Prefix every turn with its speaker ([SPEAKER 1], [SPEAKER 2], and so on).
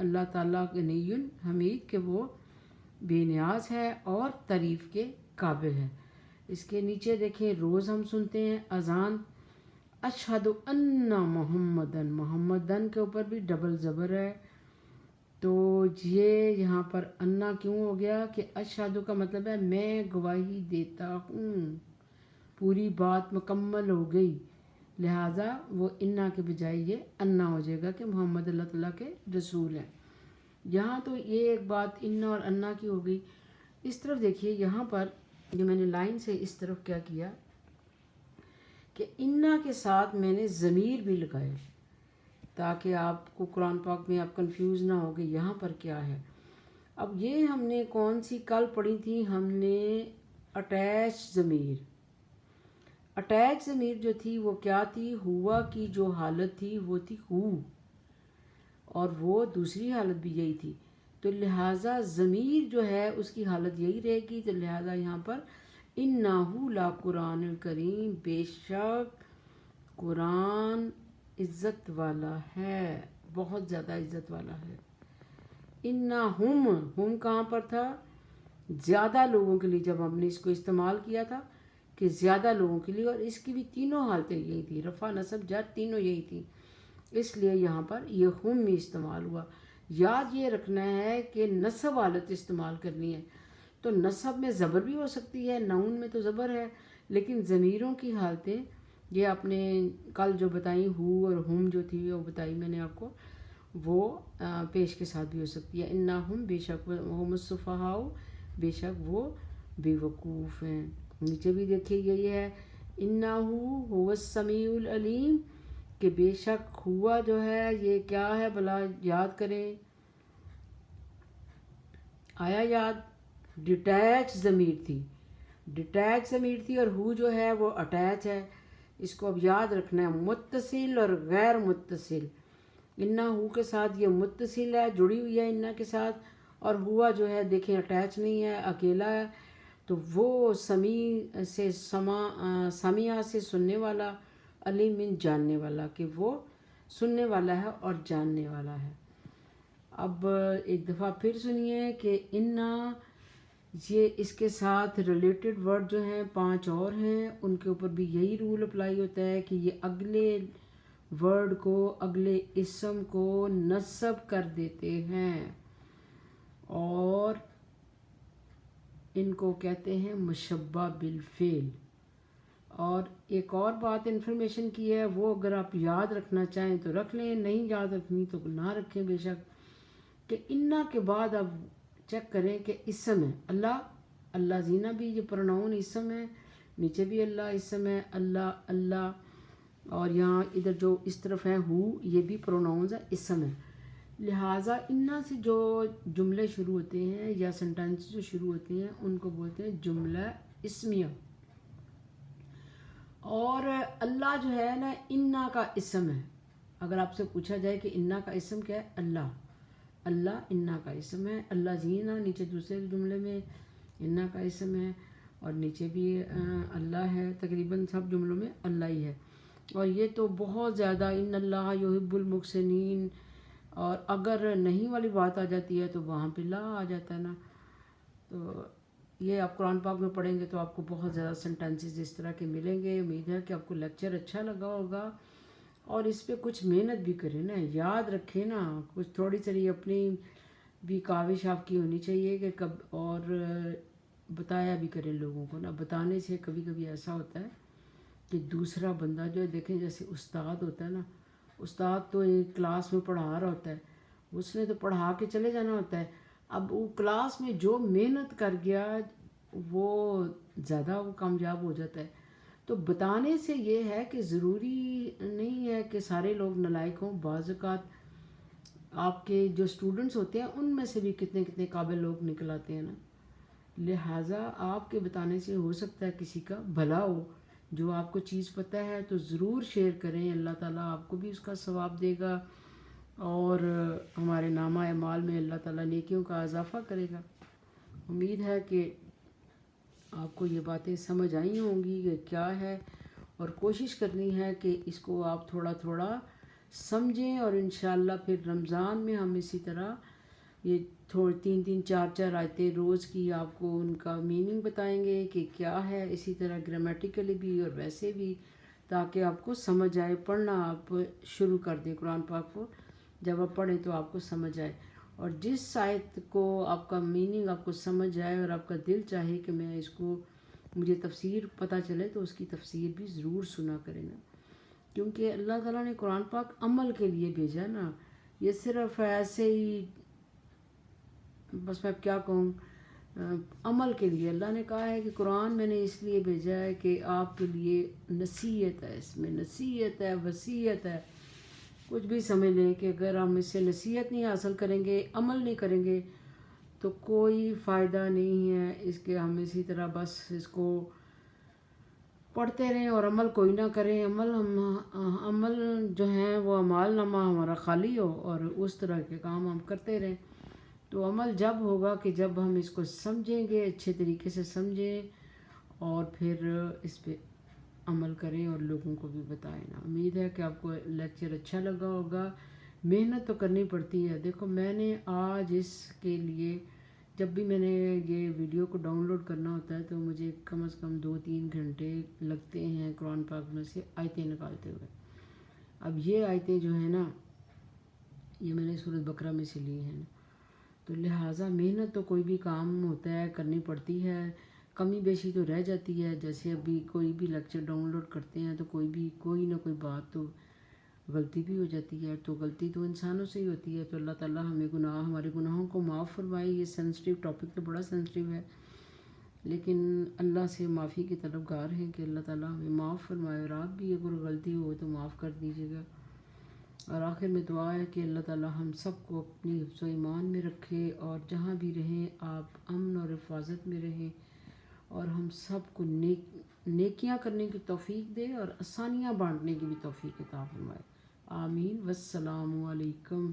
[SPEAKER 1] اللہ تعالیٰ غنی حمید کہ وہ بے نیاز ہے اور تعریف کے قابل ہے۔ اس کے نیچے دیکھیں روز ہم سنتے ہیں اذان، اشہد ان محمدن، محمدن کے اوپر بھی ڈبل زبر ہے، تو یہ یہاں پر انا کیوں ہو گیا کہ اشہد کا مطلب ہے میں گواہی دیتا ہوں، پوری بات مکمل ہو گئی، لہٰذا وہ انا کے بجائے یہ انا ہو جائے گا کہ محمد اللہ تعالیٰ کے رسول ہیں۔ یہاں تو یہ ایک بات انا اور انا کی ہو گئی۔ اس طرف دیکھیے یہاں پر جو میں نے لائن سے اس طرف کیا کیا کہ انا کے ساتھ میں نے ضمیر بھی لگائے تاکہ آپ کو قرآن پاک میں آپ کنفیوز نہ ہو کہ یہاں پر کیا ہے۔ اب یہ ہم نے کون سی کل پڑھی تھی، ہم نے اٹیچ ضمیر، اٹیچ ضمیر جو تھی وہ کیا تھی، ہوا کی جو حالت تھی وہ تھی ہو، اور وہ دوسری حالت بھی یہی تھی، تو لہٰذا ضمیر جو ہے اس کی حالت یہی رہے گی، تو لہٰذا یہاں پر انہ لا قرآن الکریم، بے شک قرآن عزت والا ہے، بہت زیادہ عزت والا ہے۔ انہ ہم کہاں پر تھا، زیادہ لوگوں کے لیے، جب ہم نے اس کو استعمال کیا تھا کہ زیادہ لوگوں کے لیے، اور اس کی بھی تینوں حالتیں یہی تھی، رفع نصب جر تینوں یہی تھی، اس لیے یہاں پر یہ ہم ہی استعمال ہوا۔ یاد یہ رکھنا ہے کہ نصب حالت استعمال کرنی ہے، تو نصب میں زبر بھی ہو سکتی ہے، نون میں تو زبر ہے، لیکن ضمیروں کی حالتیں یہ آپ نے کل جو بتائیں ہو اور ہم جو تھی وہ بتائی میں نے آپ کو، وہ پیش کے ساتھ بھی ہو سکتی ہے۔ انہم، بے شک ہم السفہاء، بے شک وہ بے وقوف ہیں۔ نیچے بھی دیکھیے یہی ہے، انہ هو السمیع العلیم، کہ بے شک ہوا جو ہے یہ کیا ہے بھلا، یاد کریں، آیا یاد، ڈیٹیچ ضمیر تھی، ڈیٹیچ ضمیر تھی، اور ہو جو ہے وہ اٹیچ ہے۔ اس کو اب یاد رکھنا ہے، متصل اور غیر متصل۔ انہ ہو کے ساتھ یہ متصل ہے، جڑی ہوئی ہے انہ کے ساتھ، اور ہوا جو ہے دیکھیں اٹیچ نہیں ہے، اکیلا ہے، تو وہ سمیع سے سمیع سے سننے والا، علیم من جاننے والا، کہ وہ سننے والا ہے اور جاننے والا ہے۔ اب ایک دفعہ پھر سنیے کہ انہ، یہ اس کے ساتھ ریلیٹڈ ورڈ جو ہیں 5 اور ہیں، ان کے اوپر بھی یہی رول اپلائی ہوتا ہے کہ یہ اگلے ورڈ کو، اگلے اسم کو نصب کر دیتے ہیں، اور ان کو کہتے ہیں مشبہ بالفعل۔ اور ایک اور بات انفارمیشن کی ہے، وہ اگر آپ یاد رکھنا چاہیں تو رکھ لیں، نہیں یاد رکھنی تو نہ رکھیں بے شک، کہ انہ کے بعد اب چیک کریں کہ اسم ہے اللہ، اللہ زینہ بھی یہ پروناؤن اسم ہے، نیچے بھی اللہ اسم ہے، اللہ اللہ، اور یہاں ادھر جو اس طرف ہے ہو، یہ بھی پروناؤنز ہے، اسم ہے۔ لہٰذا انہ سے جو جملے شروع ہوتے ہیں یا سنٹینس جو شروع ہوتے ہیں ان کو بولتے ہیں جملہ اسمیہ، اور اللہ جو ہے نا انہ کا اسم ہے۔ اگر آپ سے پوچھا جائے کہ انہ کا اسم کیا ہے، اللہ، اللہ انہ کا اسم ہے، اللہ زینہ نیچے دوسرے جملے میں انہ کا اسم ہے، اور نیچے بھی اللہ ہے، تقریباً سب جملوں میں اللہ ہی ہے۔ اور یہ تو بہت زیادہ ان اللہ یحب المحسنین، اور اگر نہیں والی بات آ جاتی ہے تو وہاں پہ لا آ جاتا ہے نا، تو یہ آپ قرآن پاک میں پڑھیں گے تو آپ کو بہت زیادہ سنٹینسز اس طرح کے ملیں گے۔ امید ہے کہ آپ کو لیکچر اچھا لگا ہوگا، اور اس پہ کچھ محنت بھی کریں نا، یاد رکھیں نا، کچھ تھوڑی سی اپنی بھی کاوش آپ کی ہونی چاہیے کہ اور بتایا بھی کریں لوگوں کو نا۔ بتانے سے کبھی کبھی ایسا ہوتا ہے کہ دوسرا بندہ جو دیکھیں، جیسے استاد ہوتا ہے نا، استاد تو ایک کلاس میں پڑھا رہا ہوتا ہے، اس نے تو پڑھا کے چلے جانا ہوتا ہے، اب وہ کلاس میں جو محنت کر گیا وہ زیادہ وہ کامیاب ہو جاتا ہے۔ تو بتانے سے یہ ہے کہ ضروری نہیں ہے کہ سارے لوگ نالائق ہوں، بعض اوقات آپ کے جو اسٹوڈنٹس ہوتے ہیں ان میں سے بھی کتنے کتنے قابل لوگ نکل آتے ہیں نا، لہٰذا آپ کے بتانے سے ہو سکتا ہے کسی کا بھلا ہو۔ جو آپ کو چیز پتہ ہے تو ضرور شیئر کریں، اللہ تعالیٰ آپ کو بھی اس کا ثواب دے گا، اور ہمارے نامہ اعمال میں اللہ تعالیٰ نیکیوں کا اضافہ کرے گا۔ امید ہے کہ آپ کو یہ باتیں سمجھ آئی ہوں گی کہ کیا ہے، اور کوشش کرنی ہے کہ اس کو آپ تھوڑا تھوڑا سمجھیں، اور انشاءاللہ پھر رمضان میں ہم اسی طرح یہ تھوڑی 3 4 آیتیں روز کی آپ کو ان کا میننگ بتائیں گے کہ کیا ہے، اسی طرح گرامیٹیکلی بھی اور ویسے بھی، تاکہ آپ کو سمجھ آئے۔ پڑھنا آپ شروع کر دیں قرآن پاک کو، جب آپ پڑھیں تو آپ کو سمجھ آئے، اور جس آیت کو آپ کا میننگ آپ کو سمجھ آئے اور آپ کا دل چاہے کہ میں اس کو، مجھے تفسیر پتہ چلے، تو اس کی تفسیر بھی ضرور سنا کریں نا، کیونکہ اللہ تعالیٰ نے قرآن پاک عمل کے لیے بھیجا نا، یہ صرف ایسے ہی بس میں کیا کہوں، عمل کے لیے اللہ نے کہا ہے کہ قرآن میں نے اس لیے بھیجا ہے کہ آپ کے لیے نصیحت ہے، اس میں نصیحت ہے، وصیت ہے، کچھ بھی سمجھ لیں کہ اگر ہم اس سے نصیحت نہیں حاصل کریں گے، عمل نہیں کریں گے، تو کوئی فائدہ نہیں ہے اس کے۔ ہم اسی طرح بس اس کو پڑھتے رہیں اور عمل کوئی نہ کریں، عمل جو ہیں وہ اعمال نامہ ہمارا خالی ہو اور اس طرح کے کام ہم کرتے رہیں، تو عمل جب ہوگا کہ جب ہم اس کو سمجھیں گے، اچھے طریقے سے سمجھیں اور پھر اس پہ عمل کریں اور لوگوں کو بھی بتائیں نا۔ امید ہے کہ آپ کو لیکچر اچھا لگا ہوگا۔ محنت تو کرنی پڑتی ہے، دیکھو میں نے آج اس کے لیے، جب بھی میں نے یہ ویڈیو کو ڈاؤن لوڈ کرنا ہوتا ہے تو مجھے کم از کم 2 3 گھنٹے لگتے ہیں قرآن پاک میں سے آیتیں نکالتے ہوئے۔ اب یہ آیتیں جو ہیں نا، یہ میں نے سورۃ بقرہ میں سے لی ہیں، تو لہٰذا محنت تو کوئی بھی کام ہوتا ہے کرنی پڑتی ہے، کمی بیشی تو رہ جاتی ہے۔ جیسے ابھی کوئی بھی لیکچر ڈاؤن لوڈ کرتے ہیں تو کوئی نہ کوئی بات تو غلطی بھی ہو جاتی ہے، تو غلطی تو انسانوں سے ہی ہوتی ہے، تو اللہ تعالیٰ ہمیں ہمارے گناہوں کو معاف فرمائے۔ یہ سینسٹیو ٹاپک تو بڑا سینسٹیو ہے، لیکن اللہ سے معافی کی طلب گار ہیں کہ اللہ تعالیٰ ہمیں معاف فرمائے، اور آپ بھی اگر غلطی ہو تو معاف کر دیجیے گا۔ اور آخر میں دعا ہے کہ اللہ تعالیٰ ہم سب کو اپنی حفظ و ایمان میں رکھے، اور جہاں بھی رہیں آپ امن اور حفاظت میں رہیں، اور ہم سب کو نیکیاں کرنے کی توفیق دے اور آسانیاں بانٹنے کی بھی توفیق عطا فرمائے۔ آمین۔ والسلام علیکم۔